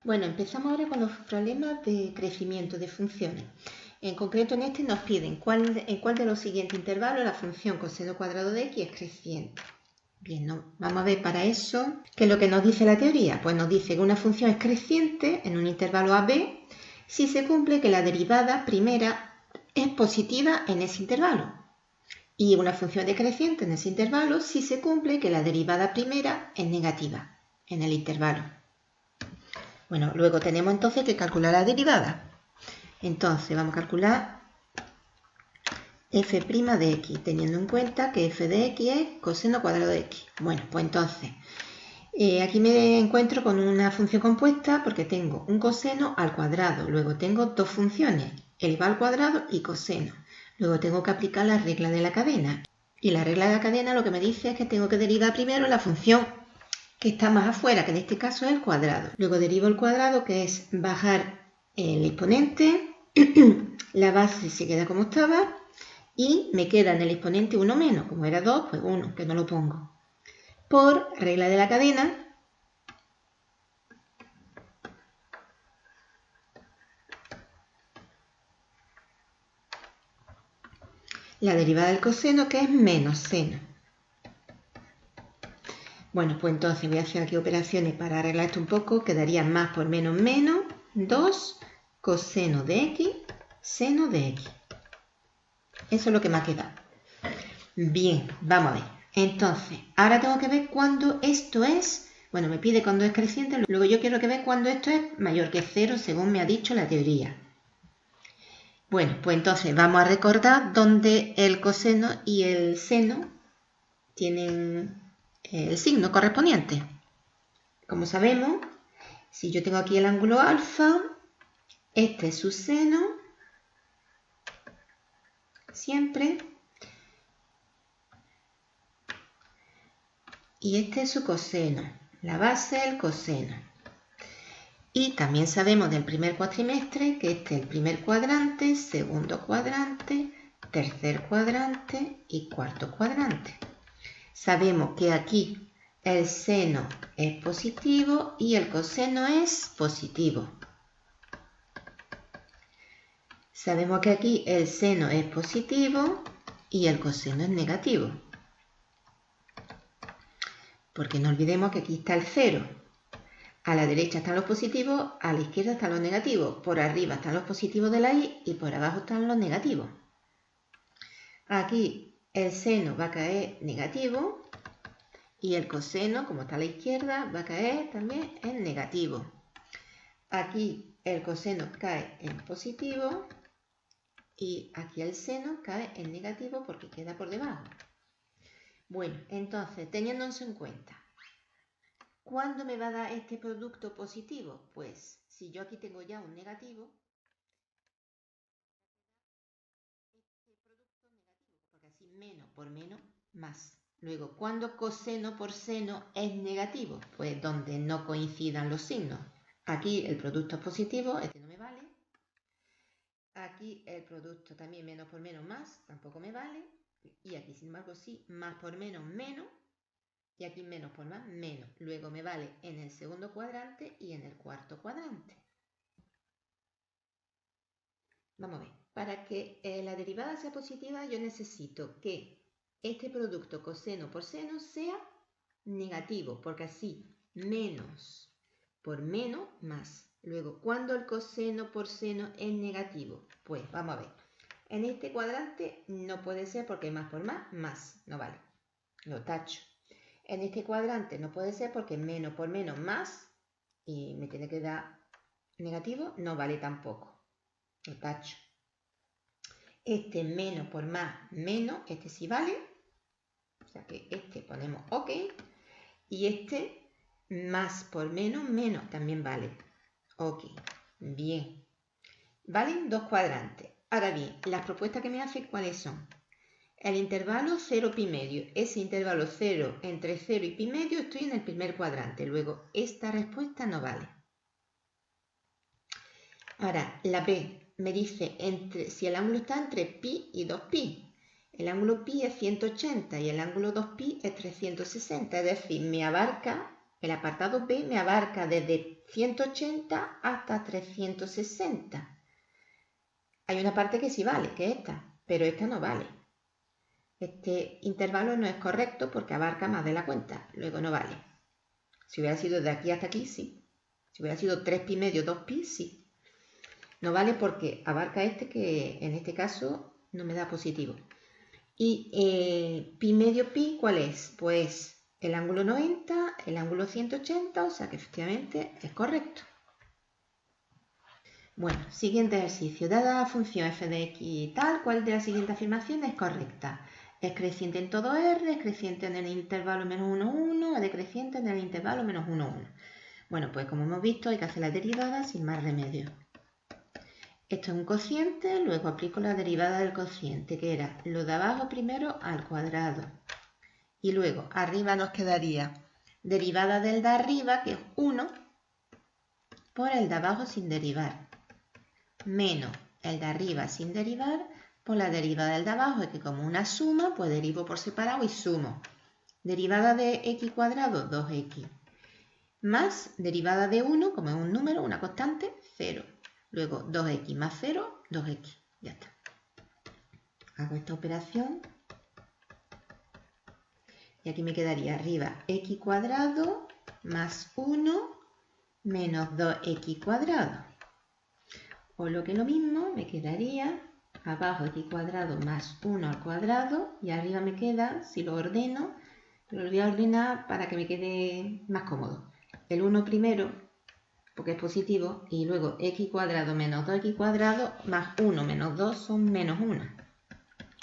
Bueno, empezamos ahora con los problemas de crecimiento de funciones. En concreto en este nos piden en cuál de los siguientes intervalos la función coseno cuadrado de x es creciente. Bien, vamos a ver para eso qué es lo que nos dice la teoría. Pues nos dice que una función es creciente en un intervalo a b si se cumple que la derivada primera es positiva en ese intervalo. Y una función decreciente en ese intervalo si se cumple que la derivada primera es negativa en el intervalo. Bueno, luego tenemos entonces que calcular la derivada. Entonces vamos a calcular f' de x, teniendo en cuenta que f de x es coseno cuadrado de x. Bueno, pues entonces, aquí me encuentro con una función compuesta porque tengo un coseno al cuadrado. Luego tengo dos funciones, elevado al cuadrado y coseno. Luego tengo que aplicar la regla de la cadena. Y la regla de la cadena lo que me dice es que tengo que derivar primero la función que está más afuera, que en este caso es el cuadrado. Luego derivo el cuadrado, que es bajar el exponente, la base se queda como estaba, y me queda en el exponente 1 menos, como era 2, pues 1, que no lo pongo. Por regla de la cadena, la derivada del coseno, que es menos seno. Bueno, pues entonces voy a hacer aquí operaciones para arreglar esto un poco. Quedaría más por menos menos 2 coseno de x, seno de x. Eso es lo que me ha quedado. Bien, vamos a ver. Entonces, ahora tengo que ver cuándo esto es, bueno, me pide cuándo es creciente, luego yo quiero que ver cuándo esto es mayor que 0, según me ha dicho la teoría. Bueno, pues entonces vamos a recordar dónde el coseno y el seno tienen el signo correspondiente. Como sabemos, si yo tengo aquí el ángulo alfa, este es su seno, siempre, y este es su coseno, la base del coseno. Y también sabemos del primer cuatrimestre que este es el primer cuadrante, segundo cuadrante, tercer cuadrante y cuarto cuadrante. Sabemos que aquí el seno es positivo y el coseno es positivo. Sabemos que aquí el seno es positivo y el coseno es negativo. Porque no olvidemos que aquí está el 0. A la derecha están los positivos, a la izquierda están los negativos. Por arriba están los positivos de la y y por abajo están los negativos. Aquí el seno va a caer negativo y el coseno, como está a la izquierda, va a caer también en negativo. Aquí el coseno cae en positivo y aquí el seno cae en negativo porque queda por debajo. Bueno, entonces, teniendo eso en cuenta, ¿cuándo me va a dar este producto positivo? Pues si yo aquí tengo ya un negativo, este producto negativo, porque así menos por menos, más. Luego, ¿cuándo coseno por seno es negativo? Pues donde no coincidan los signos. Aquí el producto es positivo, este no me vale. Aquí el producto también menos por menos más, tampoco me vale. Y aquí, sin embargo, sí, más por menos, menos. Y aquí menos por más, menos. Luego me vale en el segundo cuadrante y en el cuarto cuadrante. Vamos a ver. Para que la derivada sea positiva, yo necesito que este producto coseno por seno sea negativo, porque así menos por menos más. Luego, ¿cuándo el coseno por seno es negativo? Pues vamos a ver. En este cuadrante no puede ser porque más por más, no vale. Lo tacho. En este cuadrante no puede ser porque menos por menos más y me tiene que dar negativo, no vale tampoco. Lo tacho. Este menos por más menos, este sí vale. O sea que este ponemos OK. Y este más por menos menos también vale. OK. Bien. Valen dos cuadrantes. Ahora bien, las propuestas que me hacen, ¿cuáles son? El intervalo 0 pi medio. Ese intervalo 0 entre 0 y pi medio estoy en el primer cuadrante. Luego, esta respuesta no vale. Ahora, la B me dice si el ángulo está entre pi y 2pi. El ángulo pi es 180 y el ángulo 2pi es 360. Es decir, me abarca, el apartado B me abarca desde 180 hasta 360. Hay una parte que sí vale, que es esta, pero esta no vale. Este intervalo no es correcto porque abarca más de la cuenta, luego no vale. Si hubiera sido de aquí hasta aquí, sí. Si hubiera sido 3 pi medio, 2 pi, sí. No vale porque abarca este que en este caso no me da positivo. Y pi medio pi, ¿cuál es? Pues el ángulo 90, el ángulo 180, o sea que efectivamente es correcto. Bueno, siguiente ejercicio. Dada la función f de x tal, ¿cuál de las siguientes afirmaciones es correcta? Es creciente en todo r, es creciente en el intervalo menos 1, 1, es decreciente en el intervalo menos 1, 1. Bueno, pues como hemos visto hay que hacer la derivada sin más remedio. Esto es un cociente, luego aplico la derivada del cociente, que era lo de abajo primero al cuadrado. Y luego arriba nos quedaría derivada del de arriba, que es 1, por el de abajo sin derivar, menos el de arriba sin derivar por la derivada del de abajo, es que como una suma, pues derivo por separado y sumo. Derivada de x cuadrado, 2x, más derivada de 1, como es un número, una constante, 0. Luego 2x más 0, 2x. Ya está. Hago esta operación. Y aquí me quedaría arriba x cuadrado más 1 menos 2x cuadrado. O lo que es lo mismo, me quedaría abajo x cuadrado más 1 al cuadrado. Y arriba me queda, si lo ordeno, lo voy a ordenar para que me quede más cómodo. El 1 primero, porque es positivo, y luego x cuadrado menos 2x cuadrado más 1 menos 2 son menos 1.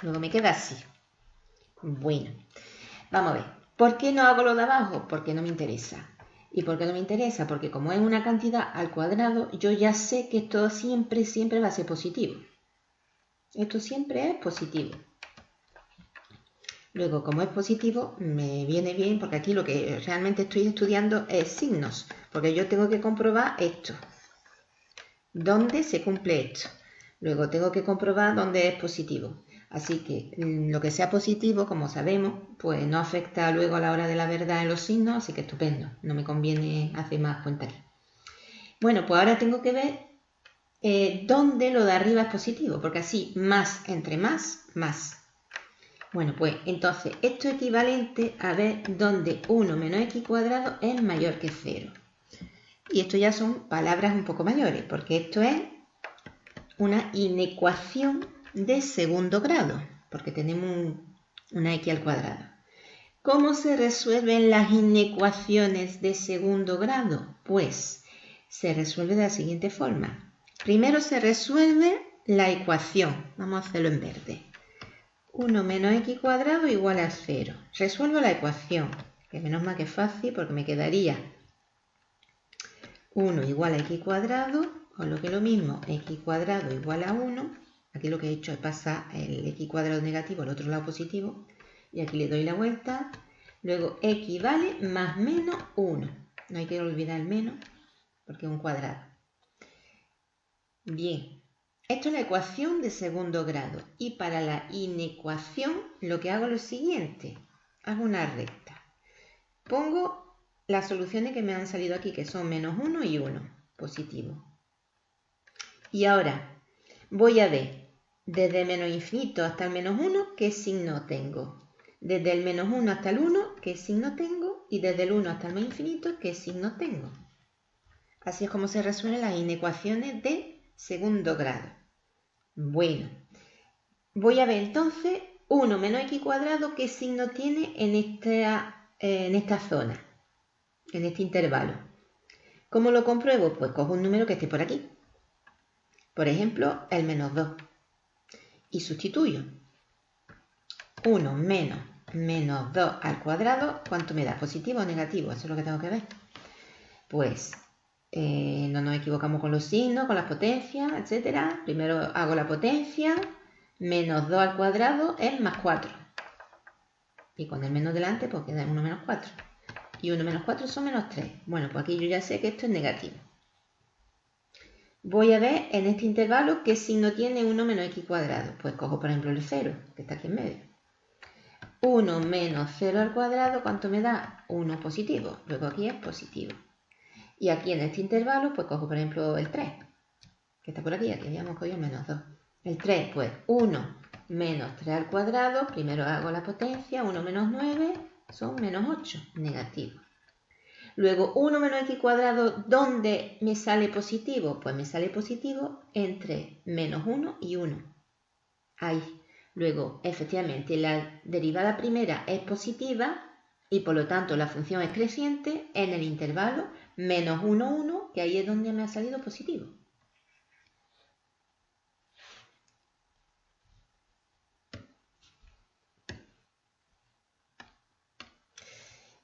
Luego me queda así. Bueno, vamos a ver. ¿Por qué no hago lo de abajo? Porque no me interesa. ¿Y por qué no me interesa? Porque como es una cantidad al cuadrado, yo ya sé que esto siempre va a ser positivo. Esto siempre es positivo. Luego, como es positivo, me viene bien, porque aquí lo que realmente estoy estudiando es signos, porque yo tengo que comprobar esto. ¿Dónde se cumple esto? Luego tengo que comprobar dónde es positivo. Así que lo que sea positivo, como sabemos, pues no afecta luego a la hora de la verdad en los signos, así que estupendo. No me conviene hacer más cuenta aquí. Bueno, pues ahora tengo que ver dónde lo de arriba es positivo, porque así más entre más, más. Bueno, pues entonces esto es equivalente a ver dónde 1 menos x cuadrado es mayor que 0. Y esto ya son palabras un poco mayores, porque esto es una inecuación de segundo grado, porque tenemos una x al cuadrado. ¿Cómo se resuelven las inecuaciones de segundo grado? Pues se resuelve de la siguiente forma. Primero se resuelve la ecuación. Vamos a hacerlo en verde. 1 menos x cuadrado igual a 0. Resuelvo la ecuación, que menos mal que es fácil porque me quedaría 1 igual a x cuadrado, o lo que es lo mismo, x cuadrado igual a 1. Aquí lo que he hecho es pasar el x cuadrado negativo al otro lado positivo. Y aquí le doy la vuelta. Luego x vale más menos 1. No hay que olvidar el menos porque es un cuadrado. Bien. Esto es la ecuación de segundo grado. Y para la inecuación lo que hago es lo siguiente. Hago una recta. Pongo las soluciones que me han salido aquí, que son menos 1 y 1, positivo. Y ahora voy a ver desde menos infinito hasta el menos 1 qué signo tengo. Desde el menos 1 hasta el 1 qué signo tengo. Y desde el 1 hasta el menos infinito qué signo tengo. Así es como se resuelven las inecuaciones de segundo grado. Bueno, voy a ver entonces 1 menos x cuadrado qué signo tiene en esta zona, en este intervalo. ¿Cómo lo compruebo? Pues cojo un número que esté por aquí. Por ejemplo, el menos 2. Y sustituyo. 1 menos 2 al cuadrado, ¿cuánto me da? ¿Positivo o negativo? Eso es lo que tengo que ver. Pues no nos equivocamos con los signos, con las potencias, etc. Primero hago la potencia. Menos 2 al cuadrado es más 4. Y con el menos delante, pues queda 1 menos 4. Y 1 menos 4 son menos 3. Bueno, pues aquí yo ya sé que esto es negativo. Voy a ver en este intervalo qué signo tiene 1 menos x cuadrado. Pues cojo, por ejemplo, el 0, que está aquí en medio. 1 menos 0 al cuadrado, ¿cuánto me da? 1 positivo. Luego aquí es positivo. Y aquí en este intervalo, pues cojo por ejemplo el 3, que está por aquí habíamos cogido menos 2. El 3, pues 1 menos 3 al cuadrado, primero hago la potencia, 1 menos 9 son menos 8, negativo. Luego 1 menos x cuadrado, ¿dónde me sale positivo? Pues me sale positivo entre menos 1 y 1. Ahí. Luego, efectivamente, la derivada primera es positiva y por lo tanto la función es creciente en el intervalo menos 1, 1, que ahí es donde me ha salido positivo.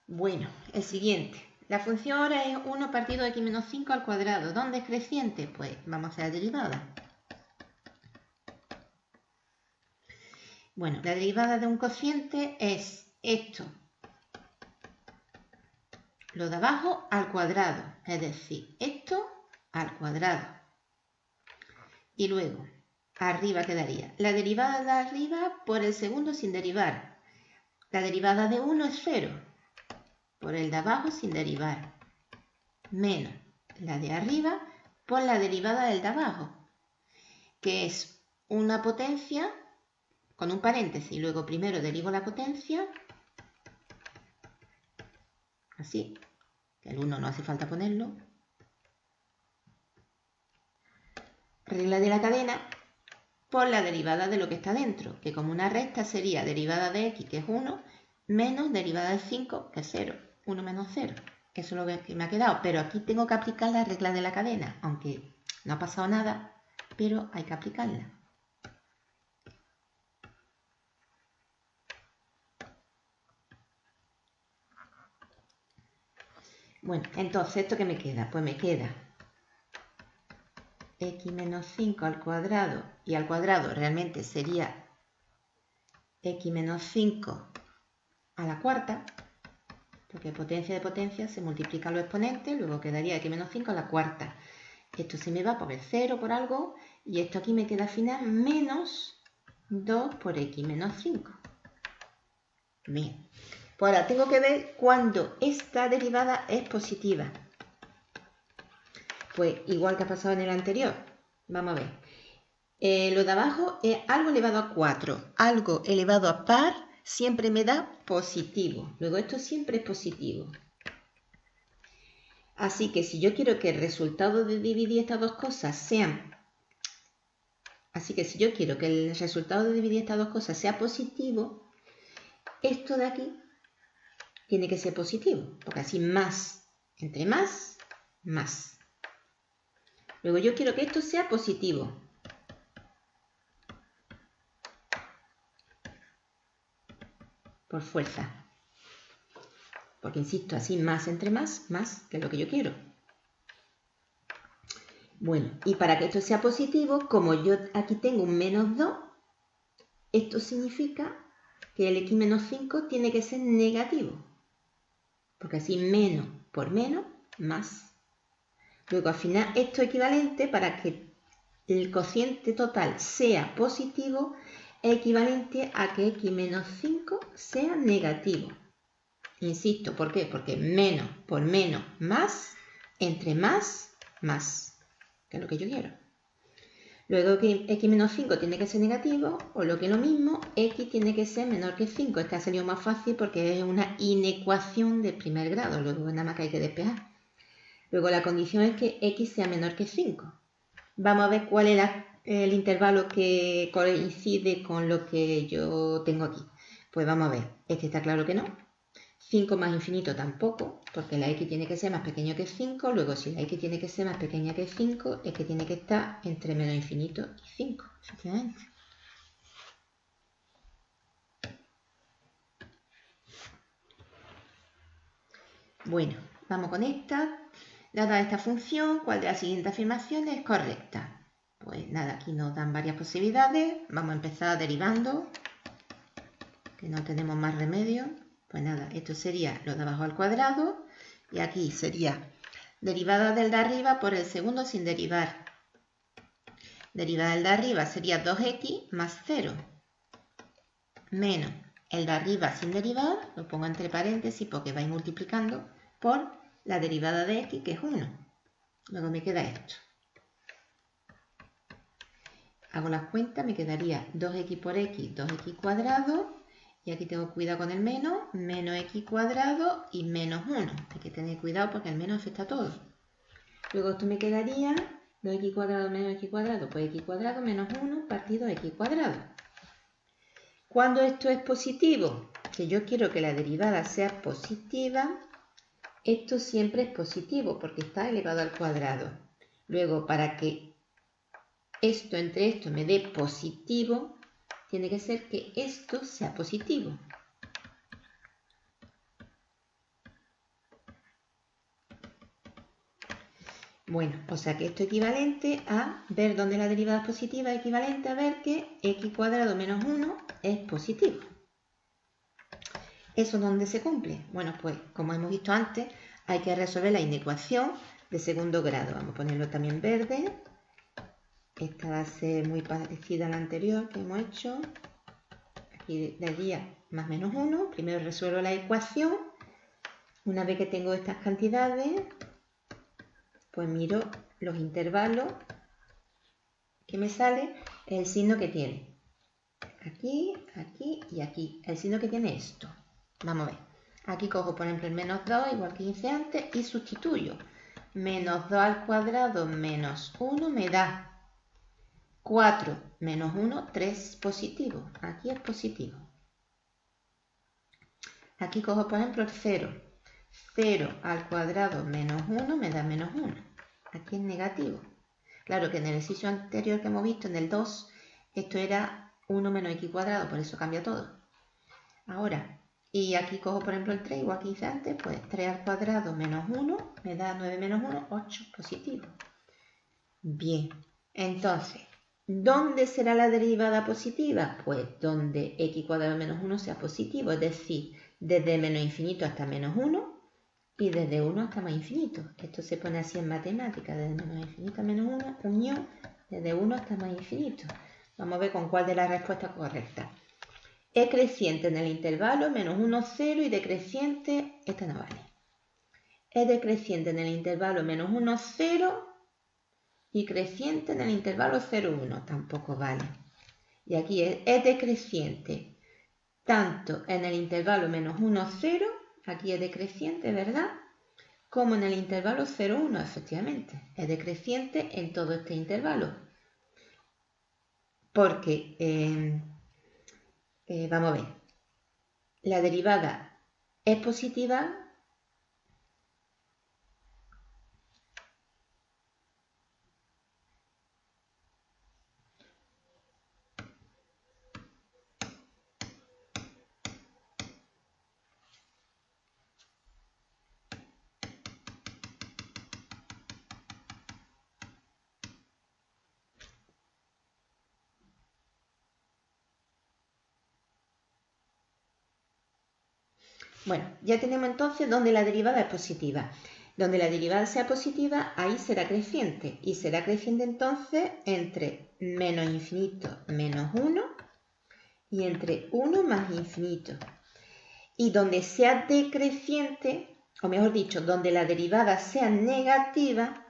Bueno, el siguiente. La función ahora es 1 partido de x menos 5 al cuadrado. ¿Dónde es creciente? Pues vamos a hacer la derivada. Bueno, la derivada de un cociente es esto, lo de abajo al cuadrado, es decir, esto al cuadrado. Y luego, arriba quedaría la derivada de arriba por el segundo sin derivar. La derivada de 1 es 0, por el de abajo sin derivar, menos la de arriba por la derivada del de abajo, que es una potencia con un paréntesis. Luego primero derivo la potencia, así, que el 1 no hace falta ponerlo. Regla de la cadena por la derivada de lo que está dentro, que como una recta sería derivada de x, que es 1, menos derivada de 5, que es 0. 1 menos 0. Eso es lo que me ha quedado. Pero aquí tengo que aplicar la regla de la cadena, aunque no ha pasado nada, pero hay que aplicarla. Bueno, entonces, ¿esto qué me queda? Pues me queda x menos 5 al cuadrado, y al cuadrado realmente sería x menos 5 a la cuarta, porque potencia de potencia se multiplican los exponentes, luego quedaría x menos 5 a la cuarta. Esto se me va por el 0 por algo, y esto aquí me queda al final menos 2 por x menos 5. Bien, pues ahora tengo que ver cuando esta derivada es positiva. Pues igual que ha pasado en el anterior. Vamos a ver. Lo de abajo es algo elevado a 4. Algo elevado a par siempre me da positivo. Luego esto siempre es positivo. Así que si yo quiero que el resultado de dividir estas dos cosas sean... Así que si yo quiero que el resultado de dividir estas dos cosas sea positivo, esto de aquí tiene que ser positivo. Porque así más, entre más, más. Luego yo quiero que esto sea positivo. Por fuerza. Porque insisto, así más entre más, más, que es lo que yo quiero. Bueno, y para que esto sea positivo, como yo aquí tengo un menos 2, esto significa que el x menos 5 tiene que ser negativo. Porque así menos por menos, más. Luego al final esto es equivalente para que el cociente total sea positivo, es equivalente a que x menos 5 sea negativo. Insisto, ¿por qué? Porque menos por menos, más, entre más, más, que es lo que yo quiero. Luego que x menos 5 tiene que ser negativo, o lo que es lo mismo, x tiene que ser menor que 5. Este ha salido más fácil porque es una inecuación de primer grado, luego nada más que hay que despejar. Luego la condición es que x sea menor que 5. Vamos a ver cuál es el intervalo que coincide con lo que yo tengo aquí. Pues vamos a ver, este está claro que no. 5 más infinito tampoco, porque la x tiene que ser más pequeño que 5. Luego, si la x tiene que ser más pequeña que 5, es que tiene que estar entre menos infinito y 5, efectivamente. Bueno, vamos con esta. Dada esta función, ¿cuál de las siguientes afirmaciones es correcta? Pues nada, aquí nos dan varias posibilidades. Vamos a empezar derivando, que no tenemos más remedio. Pues nada, esto sería lo de abajo al cuadrado, y aquí sería derivada del de arriba por el segundo sin derivar. Derivada del de arriba sería 2x más 0, menos el de arriba sin derivar, lo pongo entre paréntesis porque vais multiplicando, por la derivada de x, que es 1. Luego me queda esto. Hago las cuentas, me quedaría 2x por x, 2x cuadrado. Y aquí tengo cuidado con el menos x cuadrado y menos 1. Hay que tener cuidado porque el menos afecta a todo. Luego esto me quedaría 2x cuadrado menos x cuadrado, pues x cuadrado menos 1 partido x cuadrado. Cuando esto es positivo, que yo quiero que la derivada sea positiva, esto siempre es positivo porque está elevado al cuadrado. Luego, para que esto entre esto me dé positivo, tiene que ser que esto sea positivo. Bueno, o sea que esto es equivalente a ver dónde la derivada es positiva, equivalente a ver que x cuadrado menos 1 es positivo. ¿Eso dónde se cumple? Bueno, pues como hemos visto antes, hay que resolver la inecuación de segundo grado. Vamos a ponerlo también verde. Esta va a ser muy parecida a la anterior que hemos hecho. Aquí daría más menos 1. Primero resuelvo la ecuación. Una vez que tengo estas cantidades, pues miro los intervalos que me sale, el signo que tiene. Aquí, aquí y aquí. El signo que tiene esto. Vamos a ver. Aquí cojo, por ejemplo, el menos 2, igual que hice antes, y sustituyo. Menos 2 al cuadrado menos 1 me da 4 menos 1, 3 positivo. Aquí es positivo. Aquí cojo, por ejemplo, el 0. 0 al cuadrado menos 1 me da menos 1. Aquí es negativo. Claro que en el ejercicio anterior que hemos visto, en el 2, esto era 1 menos x cuadrado, por eso cambia todo. Ahora, y aquí cojo, por ejemplo, el 3, igual que hice antes, pues 3 al cuadrado menos 1 me da 9 menos 1, 8 positivo. Bien, entonces, ¿dónde será la derivada positiva? Pues donde x cuadrado menos 1 sea positivo, es decir, desde menos infinito hasta menos 1 y desde 1 hasta más infinito. Esto se pone así en matemáticas, desde menos infinito a menos 1, unión, desde 1 hasta más infinito. Vamos a ver con cuál de las respuestas correctas. Es creciente en el intervalo menos 1, 0 y decreciente, esta no vale. Es decreciente en el intervalo menos 1, 0 y creciente en el intervalo 0, 1, tampoco vale. Y aquí es decreciente tanto en el intervalo menos 1, 0, aquí es decreciente, ¿verdad? Como en el intervalo 0, 1, efectivamente. Es decreciente en todo este intervalo. Porque, vamos a ver, la derivada es positiva. Bueno, ya tenemos entonces donde la derivada es positiva. Donde la derivada sea positiva, ahí será creciente. Y será creciente entonces entre menos infinito menos 1 y entre 1 más infinito. Y donde sea decreciente, o mejor dicho, donde la derivada sea negativa,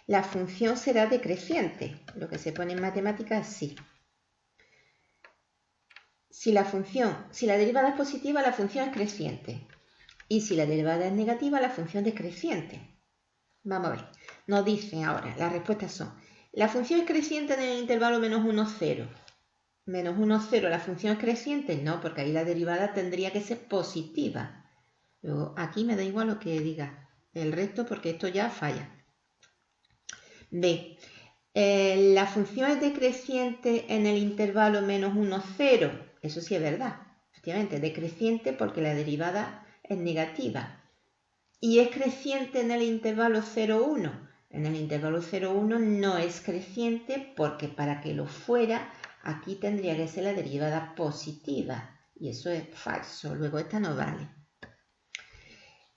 la función será decreciente. Lo que se pone en matemáticas es así. Si la derivada es positiva, la función es creciente. Y si la derivada es negativa, la función es decreciente. Vamos a ver. Nos dicen ahora, las respuestas son, la función es creciente en el intervalo menos 1, 0. Menos 1, 0, ¿la función es creciente? No, porque ahí la derivada tendría que ser positiva. Luego, aquí me da igual lo que diga el resto, porque esto ya falla. B. La función es decreciente en el intervalo menos 1, 0. Eso sí es verdad. Efectivamente, decreciente porque la derivada es negativa. Y es creciente en el intervalo 0, 1. En el intervalo 0, 1 no es creciente porque para que lo fuera, aquí tendría que ser la derivada positiva. Y eso es falso. Luego esta no vale.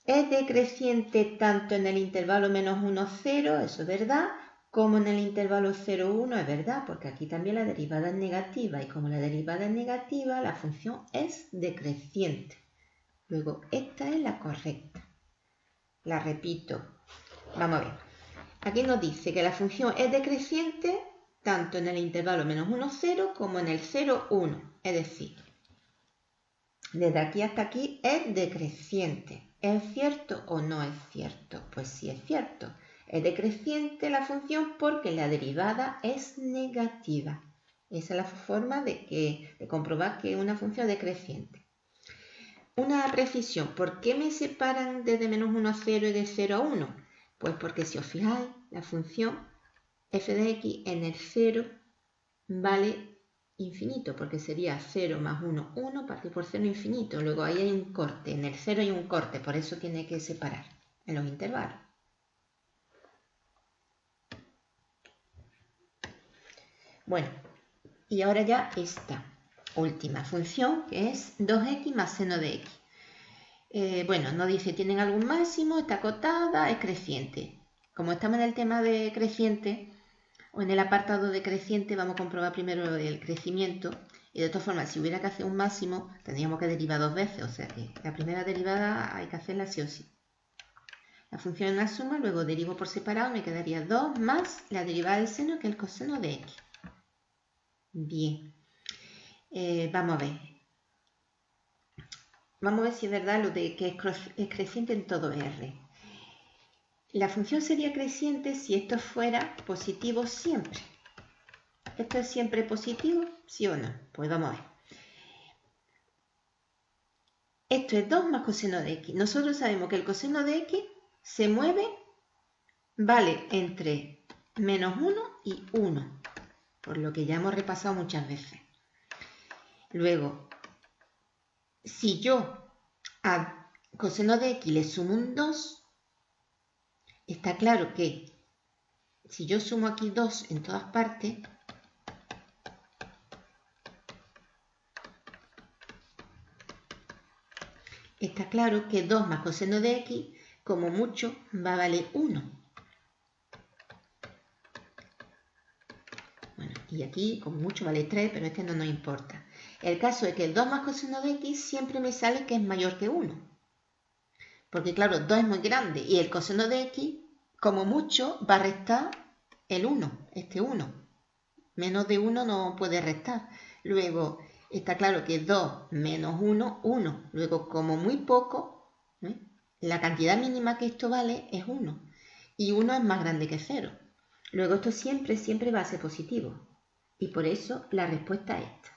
Es decreciente tanto en el intervalo menos 1, 0, eso es verdad, como en el intervalo 0, 1 es verdad, porque aquí también la derivada es negativa. Y como la derivada es negativa, la función es decreciente. Luego, esta es la correcta. La repito. Vamos a ver. Aquí nos dice que la función es decreciente tanto en el intervalo -1, 0 como en el 0, 1. Es decir, desde aquí hasta aquí es decreciente. ¿Es cierto o no es cierto? Pues sí es cierto. Es decreciente la función porque la derivada es negativa. Esa es la forma de comprobar que una función es decreciente. Una precisión. ¿Por qué me separan desde -1 a 0 y de 0 a 1? Pues porque si os fijáis, la función f de x en el 0 vale infinito, porque sería 0 más 1, 1, partido por 0, infinito. Luego ahí hay un corte, en el 0 hay un corte, por eso tiene que separar en los intervalos. Bueno, y ahora ya esta última función, que es 2x más seno de x. Bueno, nos dice, ¿tienen algún máximo? Está acotada, es creciente. Como estamos en el tema de creciente, o en el apartado de creciente, vamos a comprobar primero el crecimiento. Y de todas formas, si hubiera que hacer un máximo, tendríamos que derivar dos veces. O sea que la primera derivada hay que hacerla sí o sí. La función es una suma, luego derivo por separado, me quedaría 2 más la derivada del seno, que es el coseno de x. Bien. Vamos a ver. Vamos a ver si es verdad lo de que es creciente en todo R. La función sería creciente si esto fuera positivo siempre. ¿Esto es siempre positivo? ¿Sí o no? Pues vamos a ver. Esto es 2 más coseno de x. Nosotros sabemos que el coseno de x se mueve, vale entre -1 y 1, por lo que ya hemos repasado muchas veces. Luego, si yo a coseno de x le sumo un 2, está claro que si yo sumo aquí 2 en todas partes, está claro que 2 más coseno de x, como mucho, va a valer 1. Bueno, y aquí como mucho vale 3, pero este no nos importa. El caso es que el 2 más coseno de x siempre me sale que es mayor que 1. Porque claro, 2 es muy grande y el coseno de x, como mucho, va a restar el 1, este 1. Menos de 1 no puede restar. Luego, está claro que 2 menos 1, 1. Luego, como muy poco, la cantidad mínima que esto vale es 1. Y 1 es más grande que 0. Luego, esto siempre va a ser positivo. Y por eso la respuesta es esta.